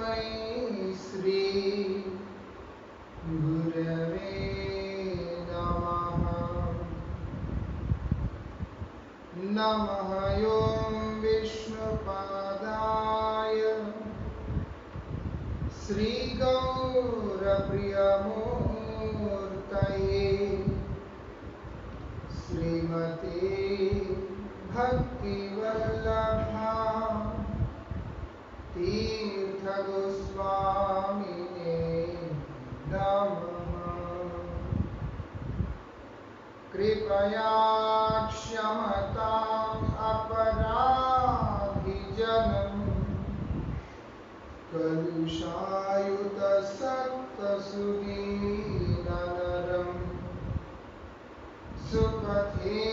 तस्मै श्री गुरवे नमः। नमः ॐ विष्णुपादाय श्रीगौरप्रियमूर्तये श्रीमते भक्तिवल्लभा तीर्थगोस्वामिने नमः। कृपया क्षमताम् अपराधिजनम् कलुषायुतसक्तसुदीननरम् सुपथे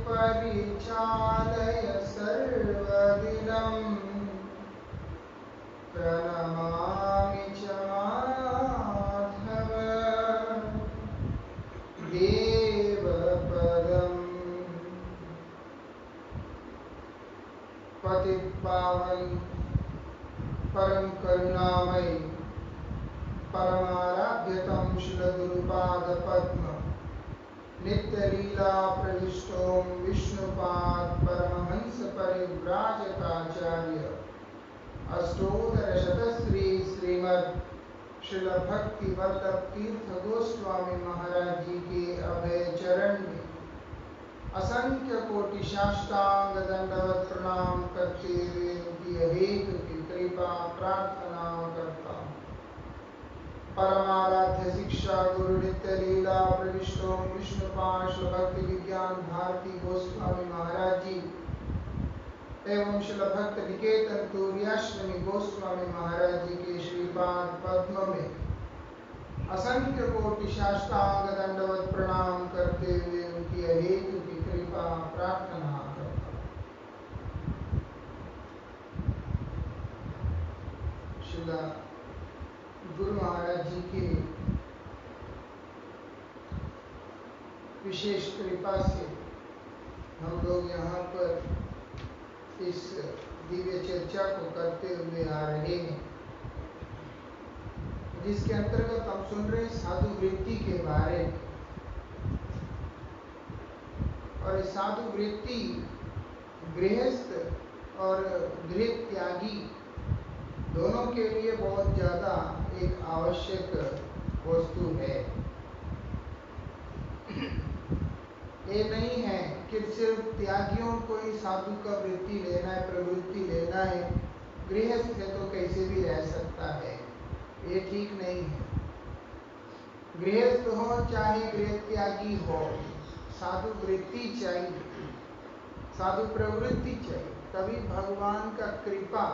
परिचालय सर्वदिनम् प्रणमामि च माधव देवपदम्। पतितपावन परम करुणामय परमाराध्यतम श्रील गुरुपाद पद्म नित्य लीला प्रविष्टोम विष्णुपाद परमहंस परिव्राजकाचार्य अष्टोत्तर शतश्री श्रीमद् श्रील भक्ति वल्लभ तीर्थ गोस्वामी महाराज जी के अभय चरण में असंख्य कोटि साष्टांग दंडवत प्रणाम करते हुए उनकी अहेतु की कृपा प्रार्थना करता हूँ। परमाराध्य शिक्षा गुरु नित्य लीला प्रविष्टोम विष्णुपाद भक्ति विज्ञान भारती गोस्वामी महाराज जी एवं शिल भक्त निकेतन तुर्याश्रमी गोस्वामी महाराज जी के श्रीपाद पद्म में असंख्य कोटि साष्टांग दंडवत प्रणाम करते हुए उनकी अहेतु की कृपा प्रार्थना करता हूँ। श्रीला गुरु महाराज जी की विशेष कृपा से हम लोग यहाँ पर इस दिव्य चर्चा को करते हुए आ रहे हैं, जिसके अंतर्गत हम सुन रहे हैं साधु वृत्ति के बारे में। और साधु वृत्ति गृहस्थ और गृह त्यागी दोनों के लिए बहुत ज्यादा एक आवश्यक वस्तु है। ये नहीं है कि सिर्फ त्यागियों को ही साधु का वृत्ति लेना है, प्रवृत्ति लेना है, गृहस्थ है तो कैसे भी रह सकता है, ये ठीक नहीं है। गृहस्थ हो चाहे गृह त्यागी हो, साधु वृत्ति चाहिए, साधु प्रवृत्ति चाहिए, तभी भगवान का कृपा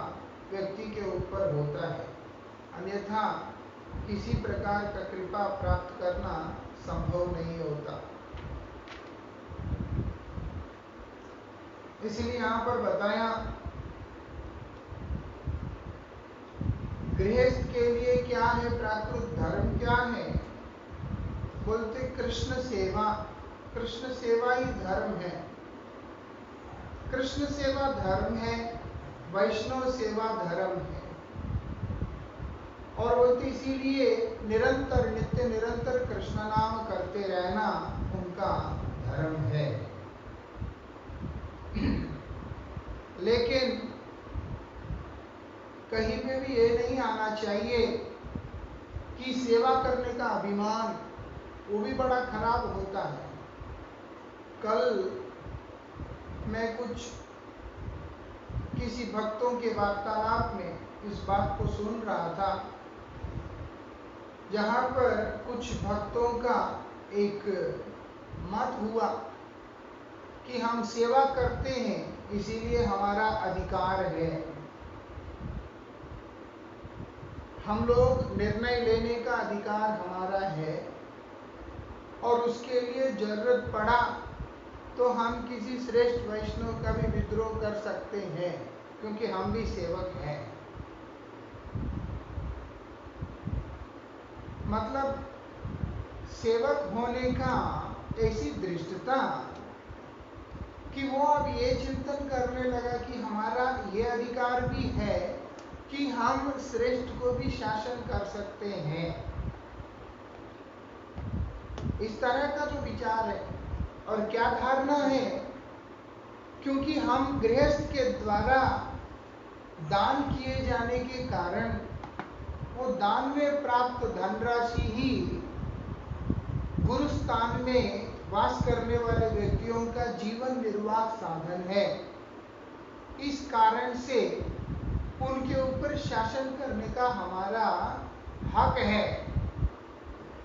व्यक्ति के ऊपर होता है। अन्यथा किसी प्रकार का कृपा प्राप्त करना संभव नहीं होता। इसलिए यहाँ पर बताया गृहस्थ के लिए क्या है, प्राकृत धर्म क्या है, बोलते कृष्ण सेवा। कृष्ण सेवा ही धर्म है। कृष्ण सेवा धर्म है, वैष्णव सेवा धर्म है। और वो तो इसीलिए निरंतर नित्य निरंतर कृष्ण नाम करते रहना उनका धर्म है। लेकिन कहीं पे भी ये नहीं आना चाहिए कि सेवा करने का अभिमान, वो भी बड़ा खराब होता है। कल मैं कुछ किसी भक्तों के वार्तालाप में इस बात को सुन रहा था, जहाँ पर कुछ भक्तों का एक मत हुआ कि हम सेवा करते हैं इसीलिए हमारा अधिकार है, हम लोग निर्णय लेने का अधिकार हमारा है, और उसके लिए जरूरत पड़ा तो हम किसी श्रेष्ठ वैष्णव का भी विद्रोह कर सकते हैं, क्योंकि हम भी सेवक हैं। मतलब सेवक होने का ऐसी दृष्टता कि वो अब ये चिंतन करने लगा कि हमारा ये अधिकार भी है कि कि हम श्रेष्ठ को भी शासन कर सकते हैं। इस तरह का जो विचार है और क्या धारणा है, क्योंकि हम गृहस्थ के द्वारा दान किए जाने के कारण वो दान में प्राप्त धनराशि ही गुरु स्थान में वास करने वाले व्यक्तियों का जीवन निर्वाह साधन है। इस कारण से उनके ऊपर शासन करने का हमारा हक है।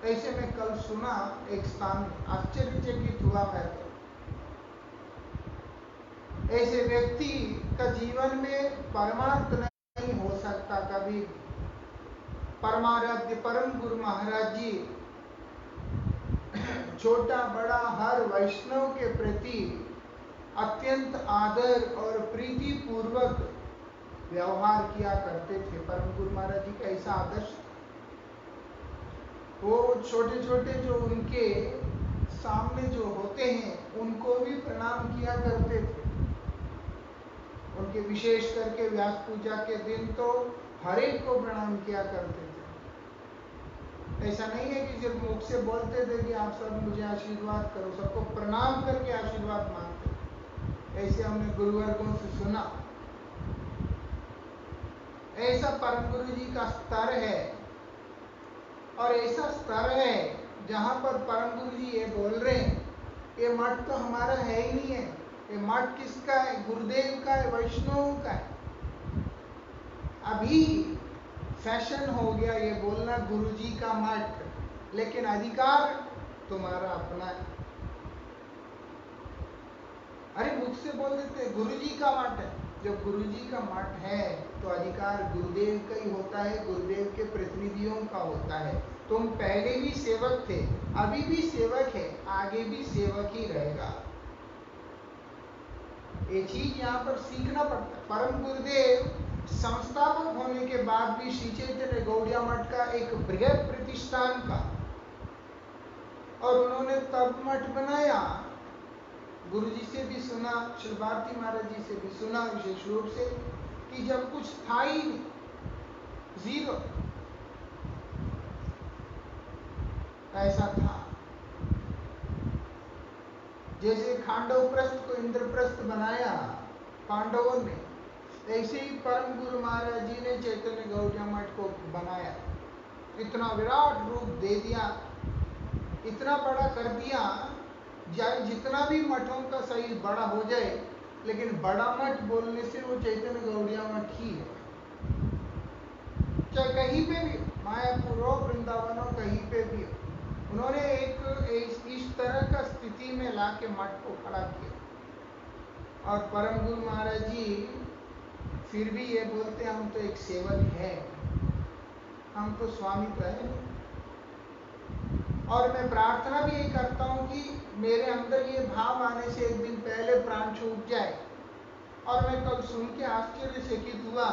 ऐसे में कल सुना एक स्थान में, आश्चर्यचकित हुआ मैं तो। ऐसे व्यक्ति का जीवन में परमार्थ नहीं हो सकता कभी। परमाराध्य परम गुरु महाराज जी छोटा बड़ा हर वैष्णव के प्रति अत्यंत आदर और प्रीति पूर्वक व्यवहार किया करते थे। परम गुरु महाराज जी का ऐसा आदर्श था। वो छोटे छोटे जो उनके सामने जो होते हैं उनको भी प्रणाम किया करते थे। उनके विशेष करके व्यास पूजा के दिन तो हर एक को प्रणाम किया करते थे। ऐसा नहीं है कि सिर्फ मुख से बोलते थे कि आप सब मुझे आशीर्वाद करो, सबको प्रणाम करके आशीर्वाद मांगते थे। ऐसे हमने गुरुवर्गों से सुना। ऐसा परम गुरु जी का स्तर है। और ऐसा स्तर है जहां पर परम गुरु जी ये बोल रहे हैं, ये मठ तो हमारा है ही नहीं है। ये मठ किसका है? गुरुदेव का है, वैष्णव का है। अभी फैशन हो गया ये बोलना गुरु जी का मठ, लेकिन अधिकार तुम्हारा अपना है। अरे मुख से बोल देते गुरु जी का मठ है। जब गुरु जी का मठ है तो अधिकार गुरुदेव का ही होता है, गुरुदेव के प्रतिनिधियों का होता है। तुम पहले भी सेवक थे, अभी भी सेवक है, आगे भी सेवक ही रहेगा। ये चीज यहाँ पर सीखना पड़ता है। परम गुरुदेव संस्थापक होने के बाद भी श्री चैतन्य गौड़िया मठ का एक बृहद प्रतिष्ठान का, और उन्होंने तब मठ बनाया। गुरु जी से भी सुना, श्री भारती महाराज जी से भी सुना विशेष रूप से, कि जब कुछ था ही नहीं, जीरो, ऐसा था। जैसे खांडव प्रस्थ को इंद्रप्रस्थ बनाया पांडवों ने, ऐसे ही परम गुरु महाराज जी ने चैतन्य गौड़िया मठ को बनाया। इतना विराट रूप दे दिया, इतना बड़ा कर दिया, चाहे जितना भी मठों का सही बड़ा हो जाए, लेकिन बड़ा मठ बोलने से वो चैतन्य गौड़िया मठ ही है। चाहे कहीं पे भी, मायापुर हो, वृंदावन हो, कहीं पे भी हो, उन्होंने एक इस तरह का स्थिति में लाके मठ को खड़ा किया। और परम गुरु महाराज जी फिर भी ये बोलते हम तो एक सेवक है, हम तो स्वामी तो है नहीं। और मैं प्रार्थना भी यही करता हूँ कि मेरे अंदर ये भाव आने से एक दिन पहले प्राण छूट जाए। और मैं कल सुन के आश्चर्यचकित हुआ,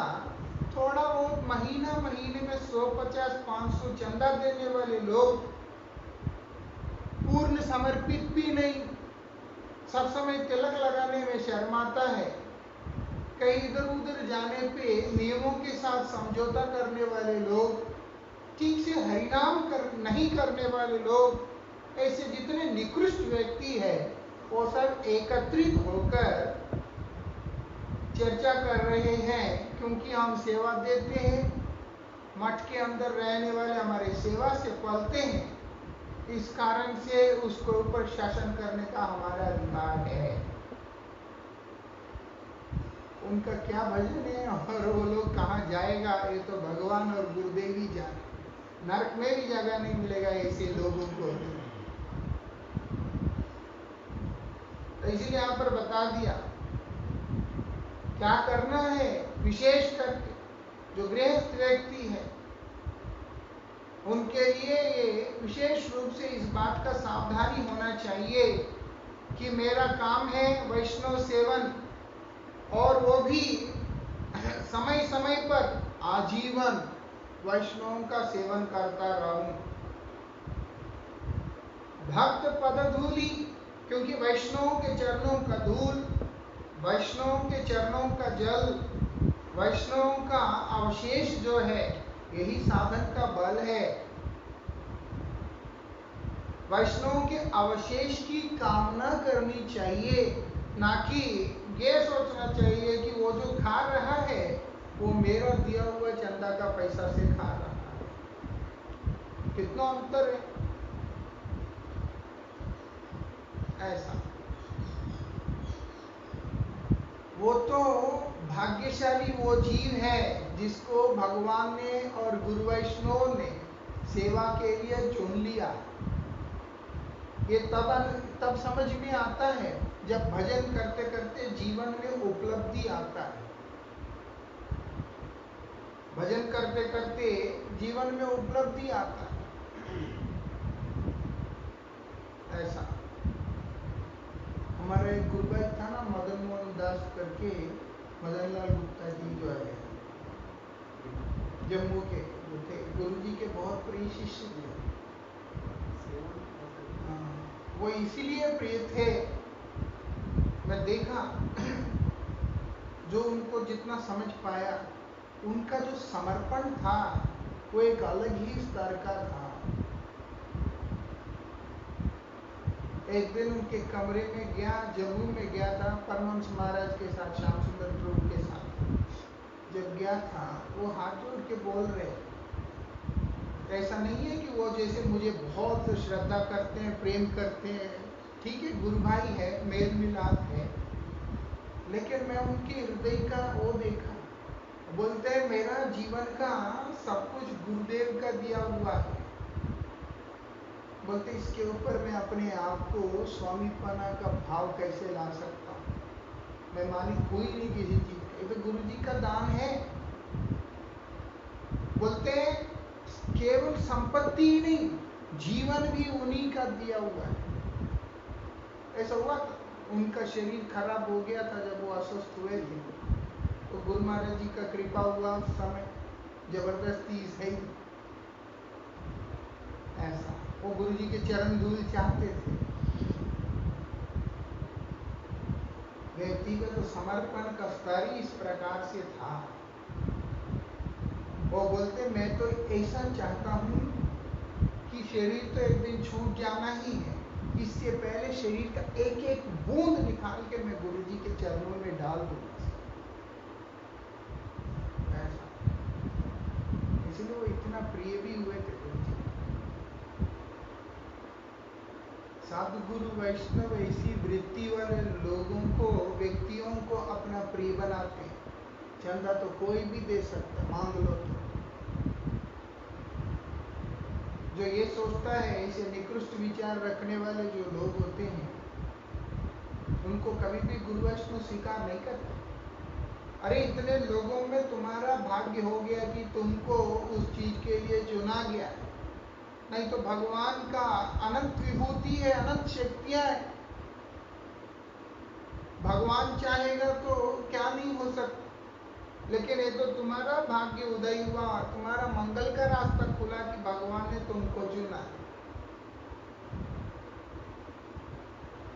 थोड़ा बहुत महीने में 150-500 चंदा देने वाले लोग, पूर्ण समर्पित भी नहीं, सब समय तिलक लगाने में शर्माता है, कहीं इधर उधर जाने पे नियमों के साथ समझौता करने वाले लोग, ठीक से हरिनाम नहीं करने वाले लोग, ऐसे जितने निकृष्ट व्यक्ति है वो सब एकत्रित होकर चर्चा कर रहे हैं। क्योंकि हम सेवा देते हैं, मठ के अंदर रहने वाले हमारे सेवा से पलते हैं, इस कारण से उसके ऊपर शासन करने का हमारा अधिकार है। उनका क्या भजन है और वो लोग कहाँ जाएगा, ये तो भगवान और गुरुदेव ही जाने। नरक में भी जगह नहीं मिलेगा ऐसे लोगों को। तो इसीलिए यहाँ पर बता दिया क्या करना है। विशेष करके जो गृहस्थ व्यक्ति है उनके लिए ये विशेष रूप से इस बात का सावधानी होना चाहिए कि मेरा काम है वैष्णव सेवन, और वो भी समय समय पर आजीवन वैष्णवों का सेवन करता रहूं। भक्त पदधूलि, क्योंकि वैष्णवों के चरणों का धूल, वैष्णवों के चरणों का जल वैष्णवों का अवशेष जो है यही साधन का बल है। वैष्णवों के अवशेष की कामना करनी चाहिए, ना कि ये सोचना चाहिए कि वो जो खा रहा है वो मेरा दिया हुआ चंदा का पैसा से खा रहा है। कितना अंतर है। ऐसा वो तो भाग्यशाली वो जीव है जिसको भगवान ने और गुरु वैष्णव ने सेवा के लिए चुन लिया। ये तब समझ में आता है जब भजन करते करते जीवन में उपलब्धि आता है। भजन करते करते जीवन में उपलब्धि आता है। ऐसा हमारा एक गुरुभाई था ना, मदन मोहन दास करके, मदन लाल गुप्ता जी जो है जम्मू के, जो थे गुरु जी के बहुत प्रिय शिष्य थे। वो इसीलिए प्रिय थे, मैं देखा जो उनको जितना समझ पाया, उनका जो समर्पण था वो एक अलग ही स्तर का था। एक दिन उनके कमरे में गया, जम्मू में गया था परमहंस महाराज के साथ, श्याम सुंदर प्रभु के साथ जब गया था, वो हाथ जोड़ के बोल रहे, ऐसा नहीं है कि वो जैसे मुझे बहुत श्रद्धा करते हैं, प्रेम करते हैं, ठीक है गुरु भाई है, मेल मिलाप है, लेकिन मैं उनके हृदय का वो देखा। बोलते हैं मेरा जीवन का सब कुछ गुरुदेव का दिया हुआ है। बोलते इसके ऊपर मैं अपने आप को स्वामीपना का भाव कैसे ला सकता हूँ। मैं मालिक कोई नहीं किसी चीज का, ये तो गुरु जी का दान है। बोलते हैं केवल संपत्ति ही नहीं, जीवन भी उन्हीं का दिया हुआ है। ऐसा हुआ था, उनका शरीर खराब हो गया था जब वो अस्वस्थ हुए थे, तो गुरु महाराज जी का कृपा हुआ उस समय, जबरदस्ती सही ऐसा वो गुरु जी के चरण धूल चाहते थे। व्यक्तिगत तो समर्पण का स्तर ही इस प्रकार से था। वो बोलते मैं तो ऐसा चाहता हूँ कि शरीर तो एक दिन छूट जाना ही है, इससे पहले शरीर का एक एक बूंद निकाल के मैं गुरु जी के चरणों में डाल दूंगा। ऐसा इसलिए वो इतना प्रिय भी हुए थे गुरु जी। साधु गुरु वैष्णव ऐसी वृत्ति वाले लोगों को, व्यक्तियों को अपना प्रिय बनाते हैं। चंदा तो कोई भी दे सकता, मांग लो तो। जो ये सोचता है, ऐसे निकृष्ट विचार रखने वाले जो लोग होते हैं, उनको कभी भी गुरु वैष्णव स्वीकार नहीं करते। अरे इतने लोगों में तुम्हारा भाग्य हो गया कि तुमको उस चीज के लिए चुना गया, नहीं तो भगवान का अनंत विभूति है, अनंत शक्तियां है। भगवान चाहेगा तो क्या नहीं हो सकता। लेकिन ये तो तुम्हारा भाग्य उदय हुआ, तुम्हारा मंगल का रास्ता खुला कि भगवान ने तुमको चुना।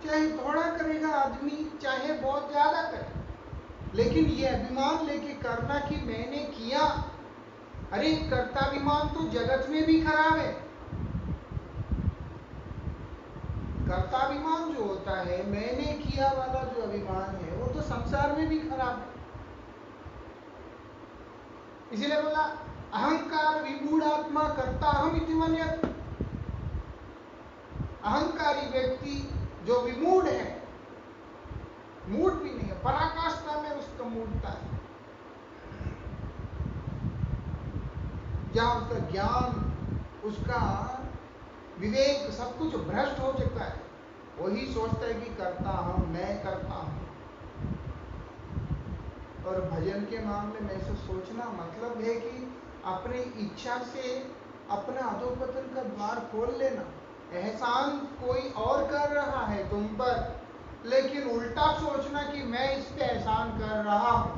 चाहे थोड़ा करेगा आदमी, चाहे बहुत ज्यादा करे, लेकिन ये अभिमान लेके करना कि मैंने किया, अरे कर्ताभिमान तो जगत में भी खराब है। कर्ताभिमान जो होता है, मैंने किया वाला जो अभिमान है, वो तो संसार में भी खराब है। इसीलिए बोला अहंकार विमूढ़ आत्मा कर्ता अहम इति मन्यते। अहंकारी व्यक्ति जो विमूढ़ है, मूढ़ भी नहीं है, पराकाष्ठा में उसका मूढ़ता है, जहां उसका ज्ञान, उसका विवेक सब कुछ भ्रष्ट हो चुका है, वही सोचता है कि करता हूं, मैं करता हूं। और भजन के मामले में ऐसा सोचना मतलब है कि अपनी इच्छा से अपना अधोपतन का द्वार खोल लेना। एहसान कोई और कर रहा है तुम पर, लेकिन उल्टा सोचना कि मैं इस पे एहसान कर रहा हूं।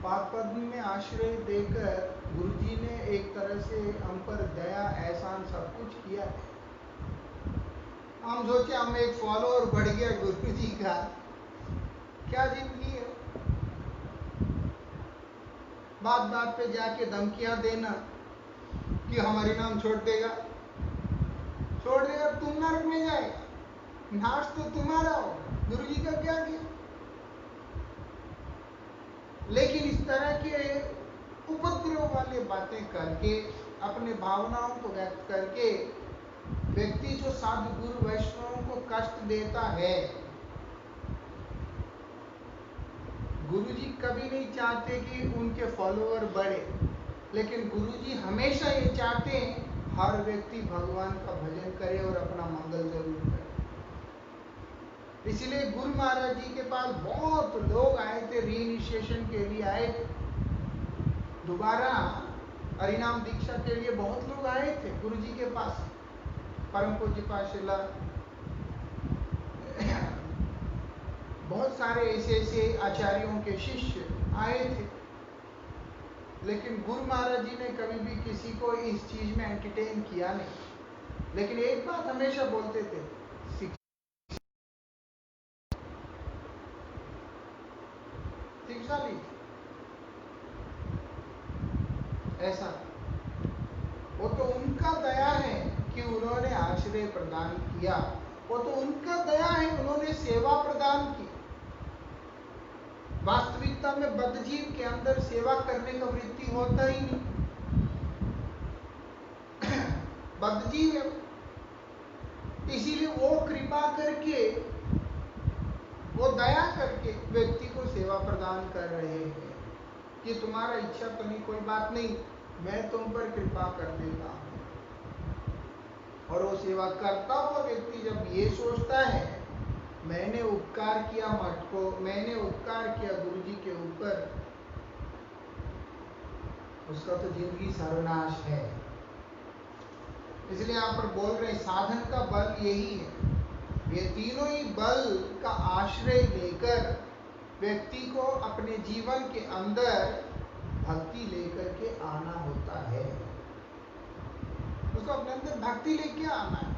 पाक पद्म में आश्रय देकर गुरुजी ने एक तरह से हम पर दया, एहसान सब कुछ किया है। हम सोचे हम एक फॉलोअर बढ़ गया गुरु जी का, क्या जिंदगी है? बात बात पे जाके धमकियां देना कि हमारी नाम छोड़ देगा, तुम नरक में जाएगा, नाश तो तुम्हारा होगा, गुरु जी का क्या किया? लेकिन इस तरह के उपद्रव वाली बातें करके, अपने भावनाओं को व्यक्त करके व्यक्ति जो साधु गुरु वैष्णवों को कष्ट देता है, गुरुजी कभी नहीं चाहते कि उनके फॉलोअर बढ़े, लेकिन गुरुजी हमेशा ये चाहते हैं हर व्यक्ति भगवान का भजन करे और अपना मंगल जरूर करे। इसलिए गुरु महाराज जी के पास बहुत लोग आए थे, रीइनिशिएशन के लिए आए थे, दोबारा हरिनाम दीक्षा के लिए बहुत लोग आए थे गुरु जी के पास। परम पूज्य पाशिला, बहुत सारे ऐसे आचार्यों के शिष्य आए थे, लेकिन गुरु महाराज जी ने कभी भी किसी को इस चीज में एंटरटेन किया नहीं। लेकिन एक बात हमेशा बोलते थे, शिक्षा ली, ऐसा वो तो उनका दया है कि उन्होंने आश्रय प्रदान किया, वो तो उनका दया है, उन्होंने सेवा प्रदान की। वास्तविकता में बद्धजीव के अंदर सेवा करने का वृत्ति होता ही नहीं, बद्धजीव है। इसीलिए वो कृपा करके, वो दया करके व्यक्ति को सेवा प्रदान कर रहे हैं कि तुम्हारा इच्छा तो नहीं, कोई बात नहीं, मैं तुम पर कृपा कर देता हूं। और वो सेवा करता हुआ व्यक्ति जब ये सोचता है मैंने उपकार किया मठ को, मैंने उपकार किया गुरु जी के ऊपर, उसका तो जिंदगी सर्वनाश है। इसलिए यहाँ पर बोल रहे साधन का बल यही है, ये तीनों ही बल का आश्रय लेकर व्यक्ति को अपने जीवन के अंदर भक्ति लेकर के आना होता है। उसको अपने अंदर भक्ति लेके आना है,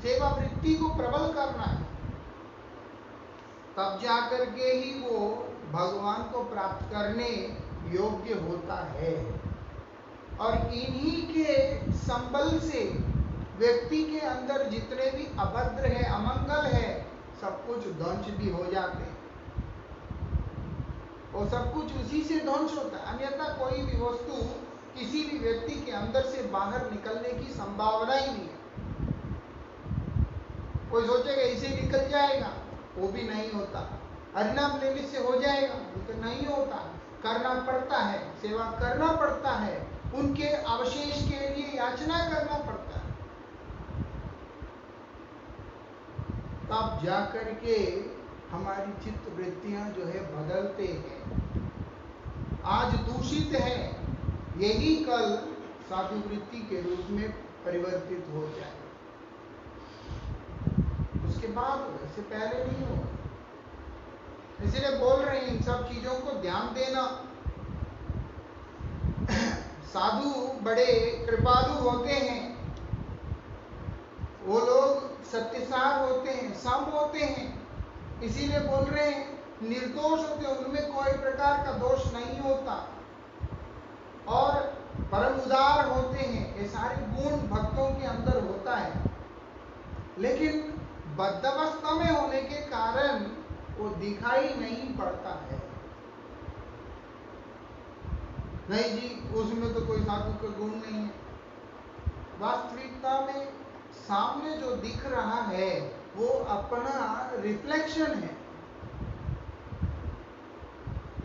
सेवा वृत्ति को प्रबल करना है, तब जाकर के ही वो भगवान को प्राप्त करने योग्य होता है। और इन्हीं के संबल से व्यक्ति के अंदर जितने भी अभद्र है, अमंगल है, सब कुछ ध्वंस भी हो जाते हैं। और सब कुछ उसी से ध्वंस होता है, अन्यथा कोई भी वस्तु किसी भी व्यक्ति के अंदर से बाहर निकलने की संभावना ही नहीं है। कोई सोचेगा इसे निकल जाएगा, वो भी नहीं होता। हरिनाम लेने से हो जाएगा, वो तो नहीं होता, करना पड़ता है, सेवा करना पड़ता है, उनके अवशेष के लिए याचना करना पड़ता है, तब जाकर के हमारी चित्त वृत्तियां जो है बदलते हैं। आज दूषित है, यही कल साधु वृत्ति के रूप में परिवर्तित हो जाए, उसके बाद इससे पहले नहीं होगा। इसलिए बोल रहे हैं इन सब चीजों को ध्यान देना। साधु बड़े कृपालु होते हैं, वो लोग सत्यसार होते हैं, सम होते हैं, इसीलिए बोल रहे हैं निर्दोष होते हैं, उनमें कोई प्रकार का दोष नहीं होता, और परम उदार होते हैं। ये सारे गुण भक्तों के अंदर होता है, लेकिन बद्धावस्था में होने के कारण वो दिखाई नहीं पड़ता है। नहीं जी, उसमें तो कोई साधु का गुण नहीं है। वास्तविकता में सामने जो दिख रहा है वो अपना रिफ्लेक्शन है।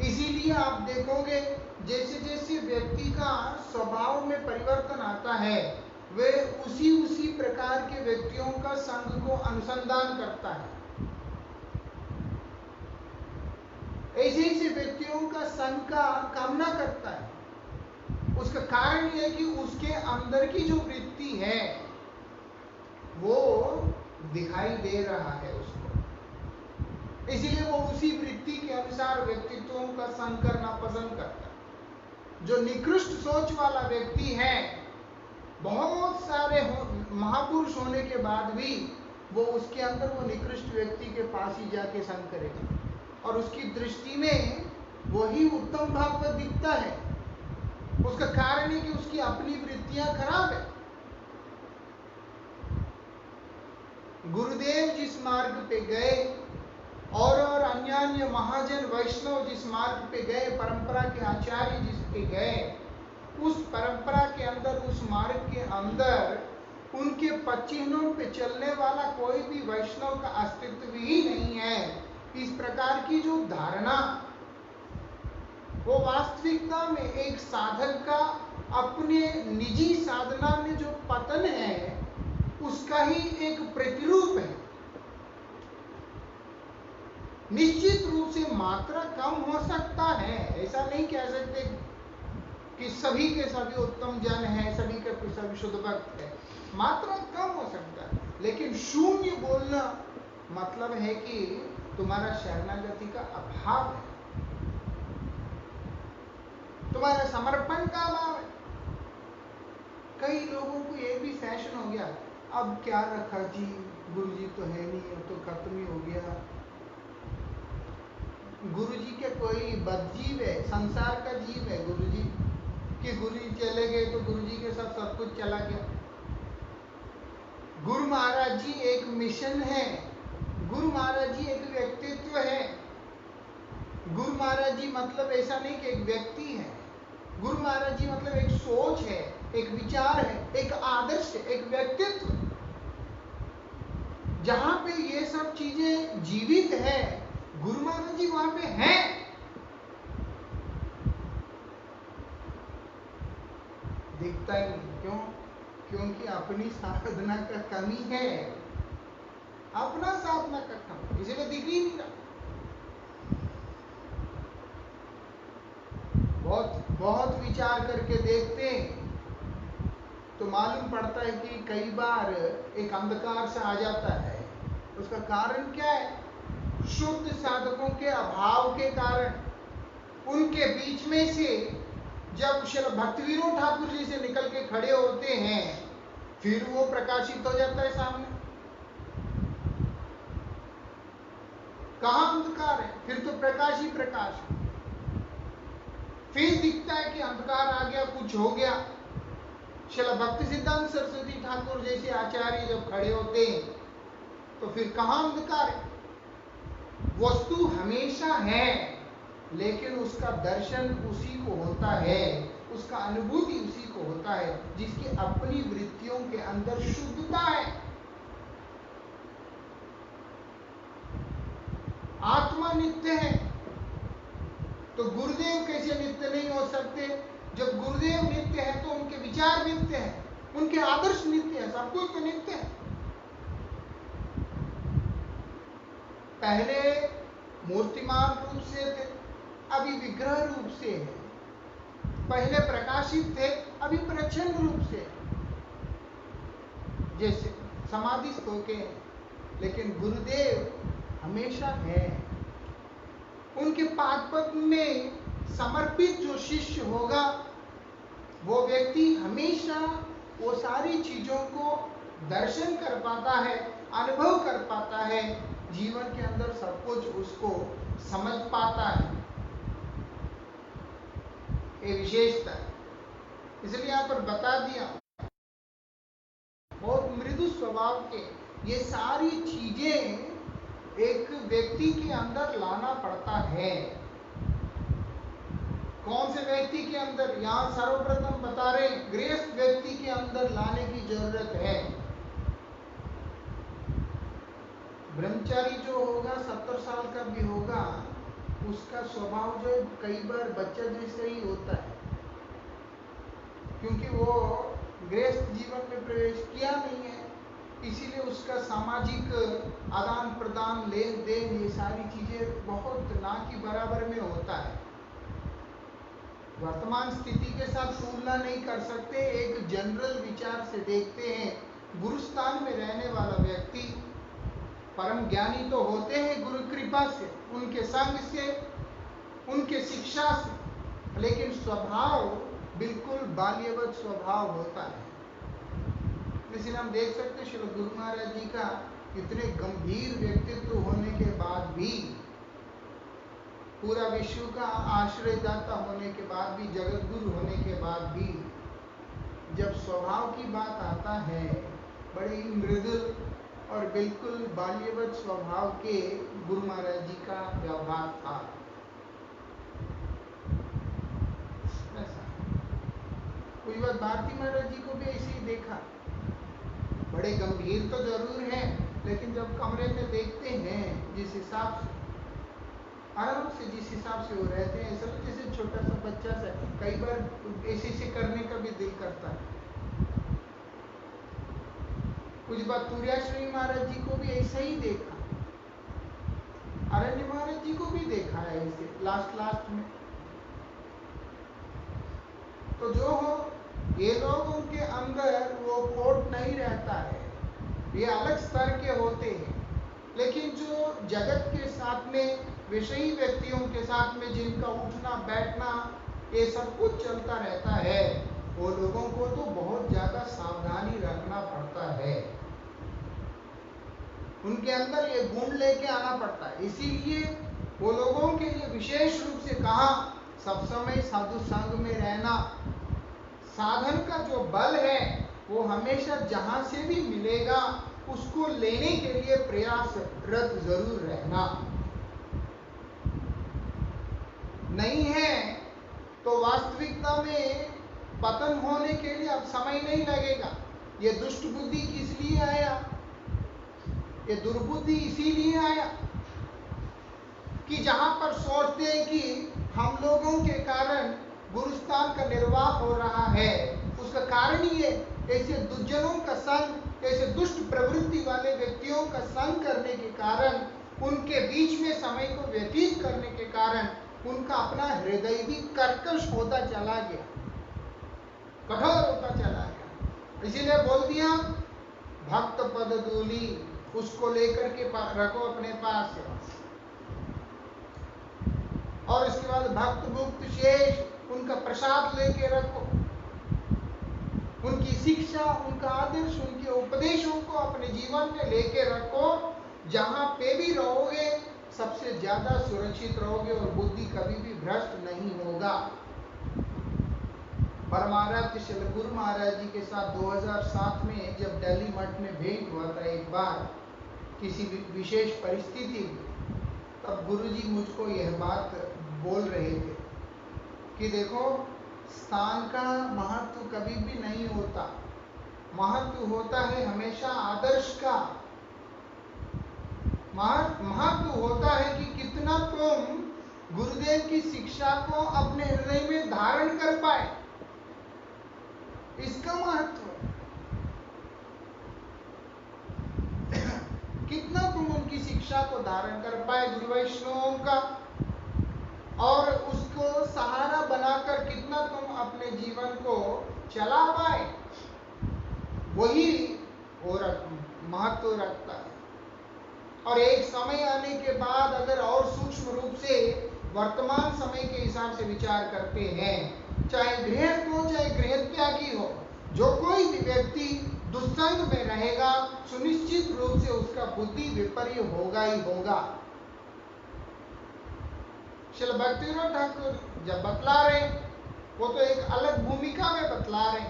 इसीलिए आप देखोगे जैसे जैसे व्यक्ति का स्वभाव में परिवर्तन आता है, वे उसी प्रकार के व्यक्तियों का संग को अनुसंधान करता है। ऐसे व्यक्तियों का संग का कामना करता है। उसका कारण यह है कि उसके अंदर की जो वृत्ति है वो दिखाई दे रहा है उसको, इसीलिए वो उसी वृत्ति के अनुसार व्यक्तित्वों का संग करना पसंद करता है। जो निकृष्ट सोच वाला व्यक्ति है, बहुत सारे महापुरुष होने के बाद भी वो उसके अंदर वो निकृष्ट व्यक्ति के पास ही जाके संग करेगा। और उसकी दृष्टि में वही उत्तम भागवत दिखता है। उसका कारण है कि उसकी अपनी वृत्तियां खराब है। गुरुदेव जिस मार्ग पे गए और अन्य महाजन वैष्णव जिस मार्ग पे गए, परंपरा के आचार्य जिस पे गए, उस परंपरा के अंदर, उस मार्ग के अंदर उनके पदचिह्नों पे चलने वाला कोई भी वैष्णव का अस्तित्व ही नहीं है। इस प्रकार की जो धारणा, वो वास्तविकता में एक साधक का अपने निजी साधना में जो पतन है उसका ही एक प्रतिरूप है। निश्चित रूप से मात्रा कम हो सकता है, ऐसा नहीं कह सकते कि सभी के सभी उत्तम जन हैं, सभी के सभी शुद्ध भक्त है। मात्रा कम हो सकता है, लेकिन शून्य बोलना मतलब है कि तुम्हारा शरणागति का अभाव है, तुम्हारा समर्पण का अभाव है। कई लोगों को ये भी फैशन हो गया, अब क्या रखा जी, गुरुजी तो है नहीं, अब तो खत्म ही हो गया। गुरुजी के कोई बदजीव है, संसार का जीव है गुरुजी, कि गुरुजी चले गए तो गुरुजी के साथ सब कुछ चला गया। गुरु महाराज जी एक मिशन है, गुरु महाराज जी एक व्यक्तित्व है। गुरु महाराज जी मतलब ऐसा नहीं कि एक व्यक्ति है, गुरु महाराज जी मतलब एक सोच है, एक विचार है, एक आदर्श है, एक व्यक्तित्व। जहां पे ये सब चीजें जीवित है, गुरु महाराज जी वहां पे हैं। दिखता ही नहीं, क्यों? क्योंकि अपनी साधना का कमी है, अपना साधना का कमी, इसीलिए दिख ही नहीं रहा। बहुत विचार करके देखते हैं तो मालूम पड़ता है कि कई बार एक अंधकार से आ जाता है। उसका कारण क्या है? शुद्ध साधकों के अभाव के कारण। उनके बीच में से जब श्री भक्तविनोद ठाकुर जी से निकल के खड़े होते हैं, फिर वो प्रकाशित हो जाता है सामने। कहां अंधकार है? फिर तो प्रकाश ही प्रकाश है। फिर दिखता है कि अंधकार आ गया, कुछ हो गया। श्रील भक्ति सिद्धांत सरस्वती ठाकुर जैसे आचार्य जब खड़े होते हैं तो फिर कहां अंधकार है? वस्तु हमेशा है, लेकिन उसका दर्शन उसी को होता है, उसका अनुभूति उसी को होता है जिसकी अपनी वृत्तियों के अंदर शुद्धता है। आत्मा नित्य है तो गुरुदेव कैसे नित्य नहीं हो सकते? जब गुरुदेव नित्य है तो उनके विचार नित्य है, उनके आदर्श नित्य है, सब कुछ तो नित्य है। पहले मूर्तिमान रूप से थे, अभी विग्रह रूप से है। पहले प्रकाशित थे, अभी प्रच्छन्न रूप से, जैसे समाधिस्थ होके। लेकिन गुरुदेव हमेशा है। उनके पादपद्म में समर्पित जो शिष्य होगा, वो व्यक्ति हमेशा वो सारी चीजों को दर्शन कर पाता है, अनुभव कर पाता है, जीवन के अंदर सब कुछ उसको समझ पाता है। ये विशेषता है, इसलिए यहाँ पर बता दिया। बहुत मृदु स्वभाव के ये सारी चीजें एक व्यक्ति के अंदर लाना पड़ता है। कौन से व्यक्ति के अंदर? यहाँ सर्वप्रथम बता रहे गृहस्थ व्यक्ति के अंदर लाने की जरूरत है। ब्रह्मचारी जो होगा 70 साल का भी होगा, उसका स्वभाव जो कई बार बच्चा जैसे ही होता है, क्योंकि वो गृहस्थ जीवन में प्रवेश किया नहीं है। इसीलिए उसका सामाजिक आदान प्रदान, लेन देन, ये सारी चीजें बहुत ना की बराबर में होता है। वर्तमान स्थिति के साथ तुलना नहीं कर सकते। एक जनरल विचार से देखते हैं, गुरुस्थान में रहने वाला व्यक्ति परम ज्ञानी तो होते हैं गुरु कृपा से, उनके संग से, उनके शिक्षा से, लेकिन स्वभाव बिल्कुल बाल्यवत स्वभाव होता है। इसलिए हम देख सकते हैं श्री गुरु महाराज जी का इतने गंभीर व्यक्तित्व होने के बाद भी पूरा विश्व का आश्रयदाता होने के बाद भी, जगत गुरु होने के बाद भी, जब स्वभाव की बात आता है, बड़े ही मृदुल और बिल्कुल बाल्यवत स्वभाव के गुरु महाराज जी का व्यवहार था। ऐसा कोई बात भारती महाराज जी को भी ऐसे ही देखा, बड़े गंभीर तो जरूर हैं, लेकिन जब कमरे में देखते हैं जिस हिसाब से, आराम से जिस हिसाब से वो रहते हैं, ऐसा जैसे छोटा सा बच्चा से, कई बार ऐसे करने का भी दिल करता है। कुछ बात तुर्याश्रमी महाराज जी को भी ऐसा ही देखा, अरण्य महाराज जी को भी देखा है ऐसे लास्ट में। तो जो हो, ये लोगों के अंदर वो खोट नहीं रहता है, ये अलग स्तर के होते हैं, लेकिन जो जगत के साथ में, विषयी व्यक्तियों के साथ में जिनका उठना बैठना ये सब कुछ चलता रहता है, वो लोगों को तो बहुत ज्यादा सावधानी रखना पड़ता है, उनके अंदर ये गुण लेके आना पड़ता है। इसीलिए वो लोगों के लिए विशेष रूप से कहा, सब समय साधु संग में रहना, साधन का जो बल है वो हमेशा जहां से भी मिलेगा उसको लेने के लिए प्रयासरत जरूर रहना। नहीं है तो वास्तविकता में पतन होने के लिए अब समय नहीं लगेगा। ये दुष्ट बुद्धि किस लिए आया, ये दुर्बुद्धि इसीलिए आया कि जहां पर सोचते हैं कि हम लोगों के कारण गुरुस्थान का निर्वाह हो रहा है, उसका कारण ही है ऐसे दुर्जनों का संग, ऐसे दुष्ट प्रवृत्ति वाले व्यक्तियों का संग करने के कारण, उनके बीच में समय को व्यतीत करने के कारण उनका अपना हृदय भी कर्कश होता चला गया, कठोर होता चला गया। इसीलिए बोल दिया भक्त पद दूली, उसको लेकर के रखो अपने पास, और इसके बाद भक्त मुक्त शेष, उनका प्रसाद लेके रखो, उनकी शिक्षा, उनका आदर्श, उनके उपदेशों को अपने जीवन में लेके रखो। जहां पे भी रहोगे सबसे ज्यादा सुरक्षित रहोगे और बुद्धि कभी भी भ्रष्ट नहीं होगा। परमाराध्य श्री गुरु महाराज जी के साथ 2007 में जब दिल्ली मठ में भेंट हुआ था एक बार किसी विशेष परिस्थिति में, तब गुरु जी मुझको यह बात बोल रहे थे कि देखो, स्थान का महत्व कभी भी नहीं होता, महत्व होता है हमेशा आदर्श का। महत्व होता है कि कितना तुम गुरुदेव की शिक्षा को अपने हृदय में धारण कर पाए, इसका महत्व है। कितना तुम उनकी शिक्षा को धारण कर पाए, गुरु वैष्णवों का, और उसको सहारा बनाकर कितना तुम अपने जीवन को चला पाए, वही महत्व रखता है। और एक समय आने के बाद अगर और सूक्ष्म रूप से वर्तमान समय के हिसाब से विचार करते हैं, चाहे गृहस्थ हो चाहे गृह त्यागी हो, जो कोई भी व्यक्ति दुस्संग में रहेगा सुनिश्चित रूप से उसका बुद्धि विपर्य होगा ही होगा। श्रील भक्तिविनोद ठाकुर जब बतला रहे, वो तो एक अलग भूमिका में बतला रहे,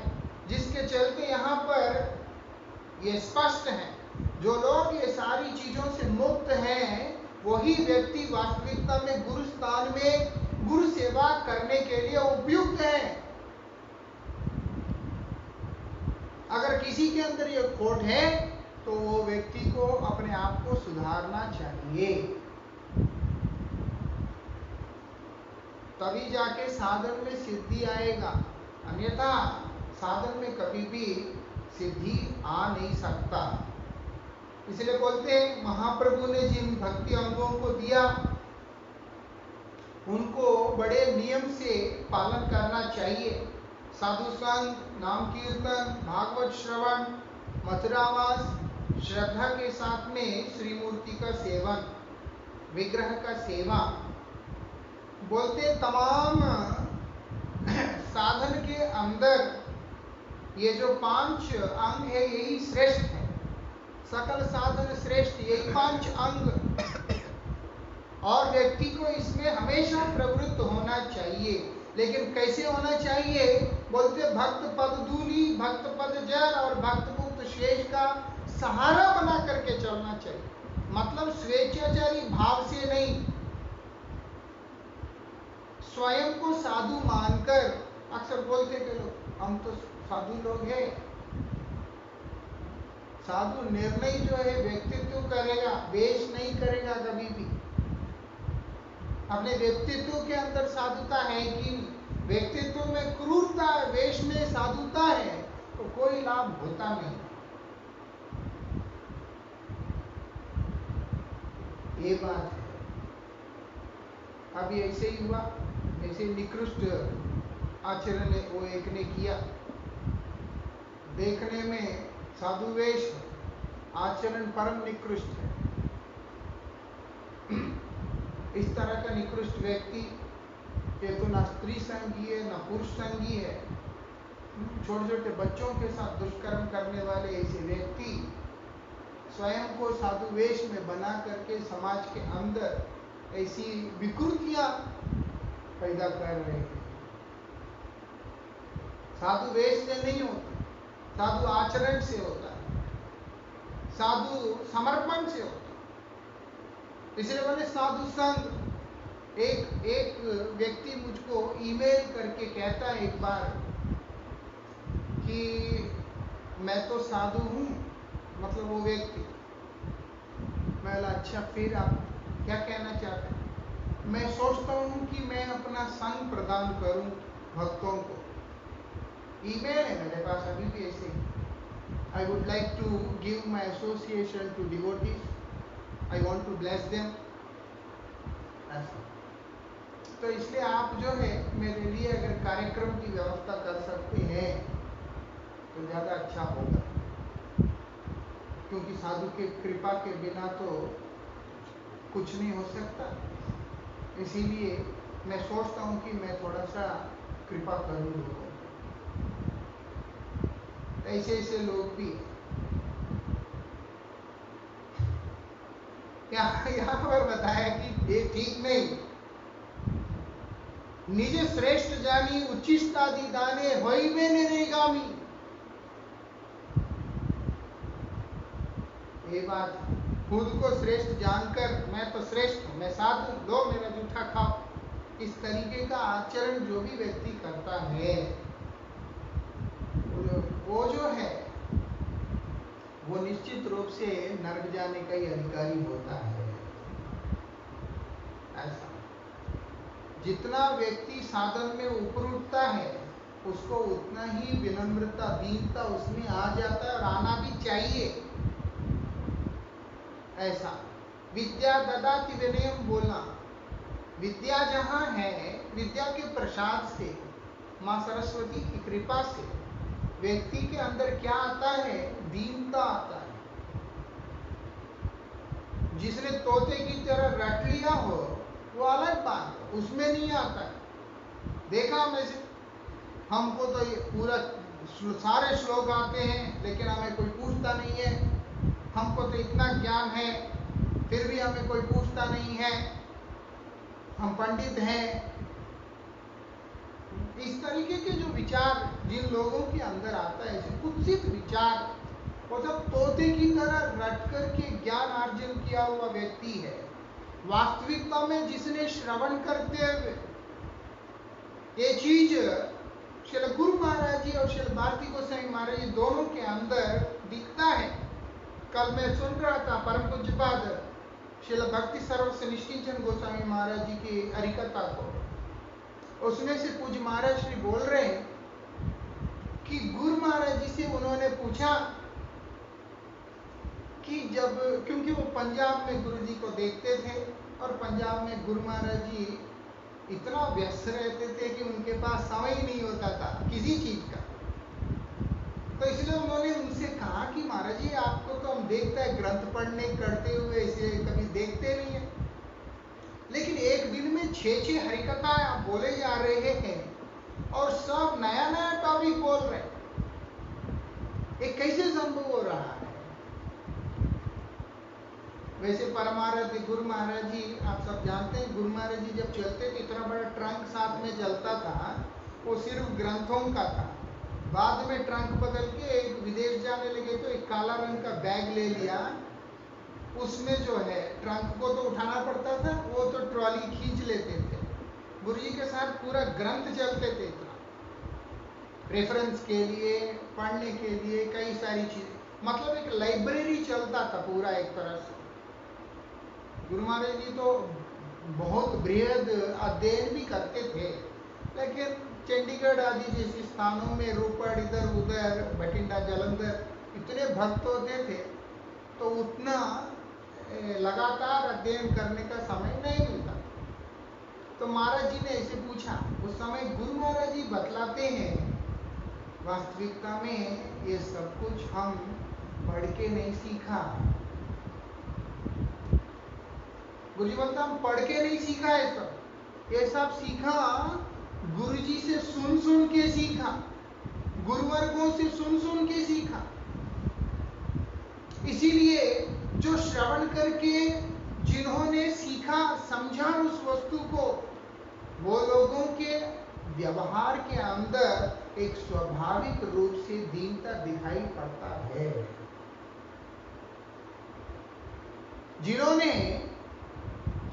जिसके चलते यहाँ पर ये स्पष्ट है, जो लोग ये सारी चीजों से मुक्त हैं, वही व्यक्ति वास्तविकता में गुरु स्थान में गुरु सेवा करने के लिए उपयुक्त है। अगर किसी के अंदर ये खोट है तो वो व्यक्ति को अपने आप को सुधारना चाहिए, तभी जाके साधन में सिद्धि आएगा, अन्यथा साधन में कभी भी सिद्धि आ नहीं सकता। इसलिए बोलते हैं महाप्रभु ने जिन भक्ति अंगों को दिया उनको बड़े नियम से पालन करना चाहिए। साधु संग, नाम कीर्तन, भागवत श्रवण, मथुरावास, श्रद्धा के साथ में श्री मूर्ति का सेवन, विग्रह का सेवा। बोलते तमाम साधन के अंदर ये जो 5 अंग है यही श्रेष्ठ है, सकल साधन श्रेष्ठ, यही 5 अंग। और व्यक्ति को इसमें हमेशा प्रवृत्त होना चाहिए। लेकिन कैसे होना चाहिए? बोलते भक्त पद दूली, भक्त पद जर और भक्त मुक्त शेष का सहारा बना करके चलना चाहिए। मतलब स्वेच्छाचारी भाव से नहीं, स्वयं को साधु मानकर। अक्सर बोलते कि लोग हम तो साधु लोग हैं। साधु निर्णय जो है व्यक्तित्व करेगा, वेश नहीं करेगा कभी भी। अपने व्यक्तित्व के अंदर साधुता है कि व्यक्तित्व में क्रूरता है, वेश में साधुता है, तो कोई लाभ होता नहीं। ये बात है। अभी ऐसे ही हुआ, ऐसे निकृष्ट आचरण वो एक ने किया, देखने में साधु वेश, आचरण परम निकृष्ट है। इस तरह का निकृष्ट व्यक्ति ये तो ना स्त्री संगी है ना पुरुष संगी है। छोटे छोटे बच्चों के साथ दुष्कर्म करने वाले ऐसे व्यक्ति स्वयं को साधु वेश में बना करके समाज के अंदर ऐसी विकृतियां पैदा कर रहे हैं। साधु वेश से नहीं होता, साधु आचरण से होता है, साधु समर्पण से होता है। इसलिए बोले साधु संग। एक व्यक्ति मुझको ईमेल करके कहता है एक बार कि मैं तो साधु हूँ, मतलब वो व्यक्ति। मैं बोला अच्छा, फिर आप क्या कहना चाहते हैं? मैं सोचता हूँ कि मैं अपना संग प्रदान करूँ भक्तों को। ईमेल है मेरे पास अभी भी ऐसे ही। I would like to give my association to devotees. I want to bless them. ऐसा। तो इसलिए आप जो है मेरे लिए अगर कार्यक्रम की व्यवस्था कर सकते हैं तो ज़्यादा अच्छा होगा, क्योंकि साधु के कृपा के बिना तो कुछ नहीं हो सकता। इसीलिए मैं सोचता हूँ कि मैं थोड़ा सा कृपा करूँ लोगों को। ऐसे ऐसे लोग भी यहाँ पर बताया कि ये ठीक नहीं। निजे श्रेष्ठ जानी उच्चिष्टादि दाने होइबे निरेगामी। ये बात, खुद को श्रेष्ठ जानकर मैं तो श्रेष्ठ हूँ, मैं साधु, लो मेरा जूठा खाओ, इस तरीके का आचरण जो भी व्यक्ति करता है वो जो है वो निश्चित रूप से नरक जाने का ही अधिकारी होता है। ऐसा जितना व्यक्ति साधन में ऊपर उठता है उसको उतना ही विनम्रता, दीनता उसमें आ जाता है और आना भी चाहिए। ऐसा विद्या ददाति विनयम बोलना, विद्या जहाँ है, विद्या के प्रसाद से, माँ सरस्वती की कृपा से व्यक्ति के अंदर क्या आता है? दीनता आता है। जिसने तोते की तरह रट लिया हो वो अलग बात है, उसमें नहीं आता है। देखा मैं से, हमको तो ये पूरा सारे श्लोक आते हैं लेकिन हमें कोई पूछता नहीं है, हमको तो इतना ज्ञान है फिर भी हमें कोई पूछता नहीं है, हम पंडित हैं। इस तरीके के जो विचार जिन लोगों के अंदर आता है, ऐसे कुत्सित विचार, वो सब तोते की तरह रट करके ज्ञान अर्जन किया हुआ व्यक्ति है। वास्तविकता में जिसने श्रवण करते हुए ये चीज श्रील गुरु महाराज जी और श्रील भारती गोस्वामी महाराज जी दोनों के अंदर दिखता है। कल मैं सुन रहा था परम पूज्यपाद श्रील भक्ति सर्वस्व निष्किंचन गोस्वामी महाराज जी की हरिकथा को, उसमें से पूज्य महाराज श्री बोल रहे हैं कि गुरु महाराज जी से उन्होंने पूछा कि जब, क्योंकि वो पंजाब में गुरु जी को देखते थे और पंजाब में गुरु महाराज जी इतना व्यस्त रहते थे कि उनके पास समय ही नहीं होता था किसी चीज का। तो इसलिए उन्होंने उनसे कहा कि महाराज जी आपको तो हम देखते हैं ग्रंथ पढ़ने करते हुए, इसे कभी देखते नहीं है, लेकिन एक दिन में 6 हरिकथा आप बोले जा रहे हैं और सब नया नया टॉपिक बोल रहे हैं, ये कैसे संभव हो रहा है? वैसे परमारथ गुरु महाराज जी, आप सब जानते हैं, गुरु महाराज जी जब चलते थे इतना बड़ा ट्रंक साथ में चलता था, वो सिर्फ ग्रंथों का था। बाद में ट्रंक बदल के एक विदेश जाने लगे तो एक काला रंग का बैग ले लिया, उसमें जो है ट्रंक को तो उठाना पड़ता था, वो तो ट्रॉली खींच लेते थे। गुरु जी के साथ पूरा ग्रंथ चलते थे, इतना रेफरेंस के लिए, पढ़ने के लिए, कई सारी चीजें, मतलब एक लाइब्रेरी चलता था पूरा एक तरह से। गुरु महाराज जी तो बहुत बृहद अध्ययन भी करते थे, लेकिन चंडीगढ़ आदि जैसे स्थानों में, रोपड़, इधर उधर, बठिंडा, जालंधर, इतने भक्त होते थे तो उतना लगातार अध्ययन करने का समय नहीं मिलता। तो महाराज जी ने ऐसे पूछा, उस समय गुरु महाराज जी बतलाते हैं, वास्तविकता में ये सब कुछ हम पढ़ के नहीं सीखा। गुरु जी बोलता हम पढ़ के नहीं सीखा है सब, ये सब सीखा गुरु जी से सुन सुन के सीखा, गुरुवर्गों से सुन सुन के सीखा। इसीलिए जो श्रवण करके जिन्होंने सीखा, समझा उस वस्तु को, वो लोगों के व्यवहार के अंदर एक स्वाभाविक रूप से दीनता दिखाई पड़ता है। जिन्होंने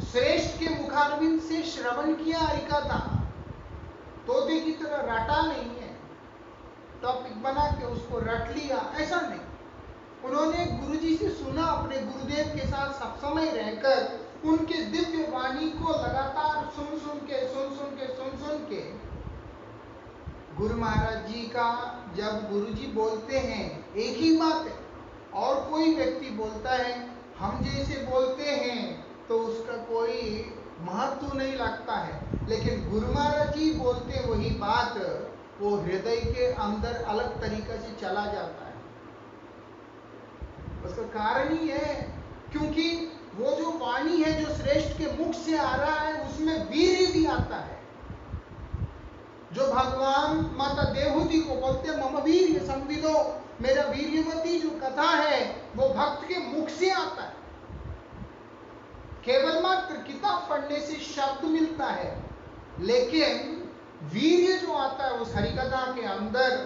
श्रेष्ठ के मुखारविंद से श्रवण किया हरिकथा, तोते की तरह रटा नहीं है, टॉपिक बना के उसको रट लिया, ऐसा नहीं। उन्होंने गुरुजी से सुना, अपने गुरुदेव के साथ सब समय रहकर उनके दिव्य वाणी को लगातार सुन सुन के गुरु महाराज जी का, जब गुरुजी बोलते हैं एक ही बात है, और कोई व्यक्ति बोलता है हम जैसे बोलते हैं तो उसका कोई महत्व नहीं लगता है, लेकिन गुरु महाराज जी बोलते वही बात, वो हृदय के अंदर अलग तरीके से चला जाता है। उसका कारण ही है क्योंकि वो जो वाणी है, जो श्रेष्ठ के मुख से आ रहा है, उसमें वीर्य भी आता है। जो भगवान माता देवहूति को बोलते मम वीर्य संविदो, मेरा वीर्यवती जो कथा है वो भक्त के मुख से आता है। केवल मात्र किताब पढ़ने से शब्द मिलता है, लेकिन वीर्य जो आता है उस हरिकथा के अंदर,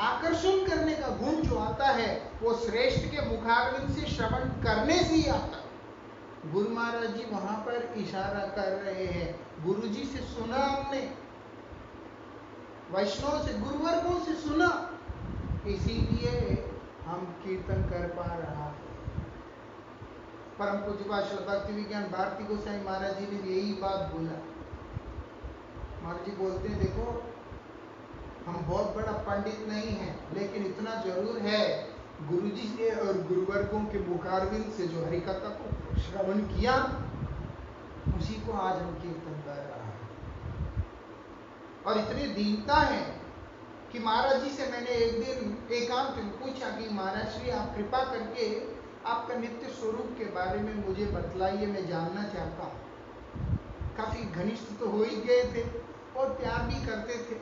आकर्षण करने का गुण जो आता है, वो श्रेष्ठ के मुखारविंद से श्रवण करने से ही आता है। गुरु महाराज जी वहां पर इशारा कर रहे हैं, गुरु जी से सुना हमने, वैष्णव से, गुरुवर्गों से सुना, इसीलिए हम कीर्तन कर पा रहा है। परम पूज्य श्री भक्ति विज्ञान भारती गोसाई महाराज जी ने यही बात बोला। महाराज जी बोलते हैं देखो, हम बहुत बड़ा पंडित नहीं हैं, लेकिन इतना जरूर है, गुरुजी से और गुरुवर्गों के मुखारविंद से जो हरिकथा को श्रवण किया, उसी को आज हम कीर्तन कर रहा है। और इतनी दीनता है कि महाराज जी से मैंने एक दिन एकांत में पूछा कि महाराज श्री आप कृपा करके आपका नित्य स्वरूप के बारे में मुझे बतलाइए, मैं जानना चाहता हूँ। काफी घनिष्ठ तो हो ही गए थे और प्यार भी करते थे,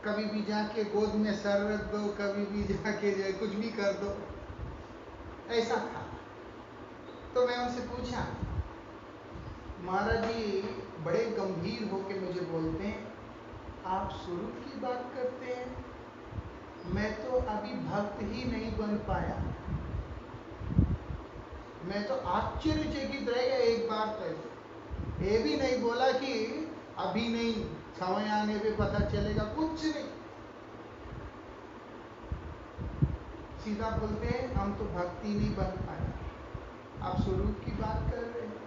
कभी भी जाके गोद में सर रख दो, कभी भी जाके कुछ भी कर दो, ऐसा था। तो मैं उनसे पूछा, महाराज जी बड़े गंभीर होके मुझे बोलते हैं आप स्वरूप की बात करते हैं, मैं तो अभी भक्त ही नहीं बन पाया। मैं तो आश्चर्यचकित रह गया एक बार, तो ये भी नहीं बोला कि अभी नहीं, समय आने पे पता चलेगा, कुछ नहीं। सीधा बोलते हैं हम तो भक्ति नहीं बन पाए। आप स्वरूप की बात कर रहे हैं,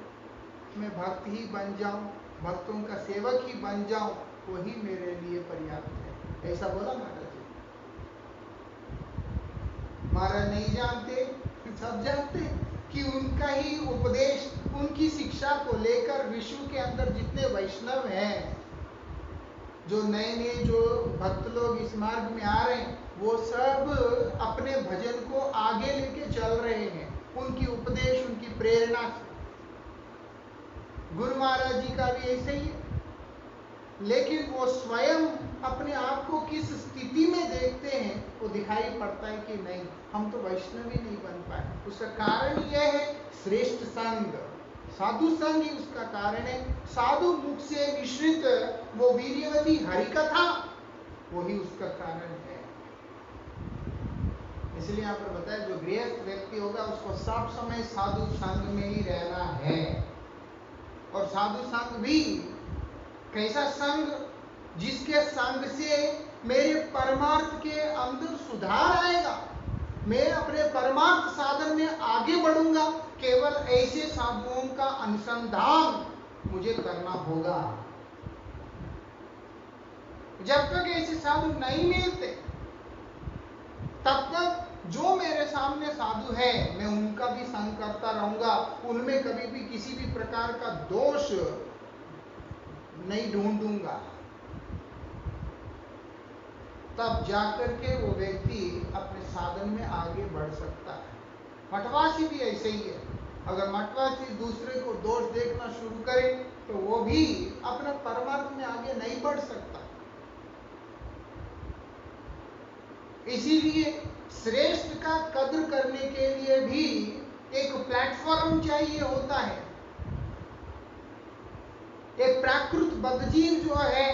मैं भक्त ही बन जाऊं, भक्तों का सेवक ही बन जाऊं, वही मेरे लिए पर्याप्त है, ऐसा बोला महाराज जी। महाराज नहीं जानते, सब जानते कि उनका ही उपदेश, उनकी शिक्षा को लेकर विश्व के अंदर जितने वैष्णव हैं, जो नए नए जो भक्त लोग इस मार्ग में आ रहे हैं, वो सब अपने भजन को आगे लेके चल रहे हैं, उनकी उपदेश, उनकी प्रेरणा से। गुरु महाराज जी का भी ऐसे ही है। लेकिन वो स्वयं अपने आप को किस स्थिति में देखते हैं वो दिखाई पड़ता है कि नहीं, हम तो वैष्णवी नहीं बन पाए। उसका कारण यह है श्रेष्ठ संग, साधु संग ही उसका कारण है। साधु मुख से निश्रित वो वीर्यवती हरिकथा वही उसका कारण है। इसलिए यहाँ पर बताया जो गृहस्थ व्यक्ति होगा उसको सब समय साधु संग में ही रहना है। और साधु संग भी कैसा संग, जिसके संग से मेरे परमार्थ के अंदर सुधार आएगा, मैं अपने परमार्थ साधन में आगे बढ़ूंगा। केवल ऐसे साधुओं का अनुसंधान मुझे करना होगा। जब तक ऐसे साधु नहीं मिलते तब तक जो मेरे सामने साधु है मैं उनका भी संग करता रहूंगा, उनमें कभी भी किसी भी प्रकार का दोष नहीं ढूंढूंगा। तब जाकर के वो व्यक्ति अपने साधन में आगे बढ़ सकता है। मठवासी भी ऐसे ही है। अगर मठवासी दूसरे को दोष देखना शुरू करे तो वो भी अपना परमार्थ में आगे नहीं बढ़ सकता। इसीलिए श्रेष्ठ का कद्र करने के लिए भी एक प्लेटफॉर्म चाहिए होता है। एक प्राकृत बद्ध जीव जो है,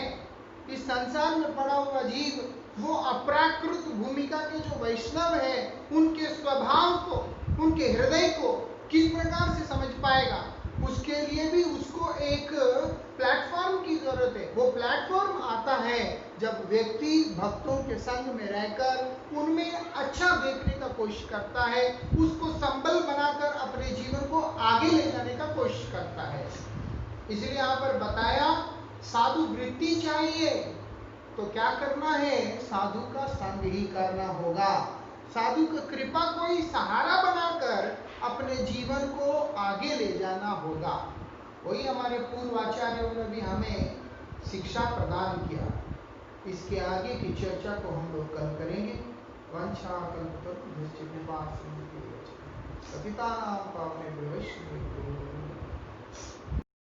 इस संसार में पड़ा हुआ जीव, वो अप्राकृत भूमिका के जो वैष्णव है उनके स्वभाव को, उनके हृदय को किस प्रकार से समझ पाएगा, उसके लिए भी उसको एक प्लेटफॉर्म की जरूरत है। वो प्लेटफॉर्म आता है जब व्यक्ति भक्तों के संग में रहकर उनमें अच्छा देखने का कोशिश करता है, उसको संबल बनाकर अपने जीवन को आगे ले जाने का कोशिश करता है। इसलिए यहाँ पर बताया साधु वृत्ति चाहिए तो क्या करना है, साधु का संग ही करना होगा। साधु का कृपा को ही सहारा बनाकर अपने जीवन को आगे ले जाना होगा। वही हमारे पूर्वाचार्यों ने भी हमें शिक्षा प्रदान किया। इसके आगे की चर्चा को हम लोग कल करेंगे। वंशा कल्पतरुभ्यश्च कृपा सिंधुभ्यो पतितानां पावनेभ्यो वैष्णवेभ्यो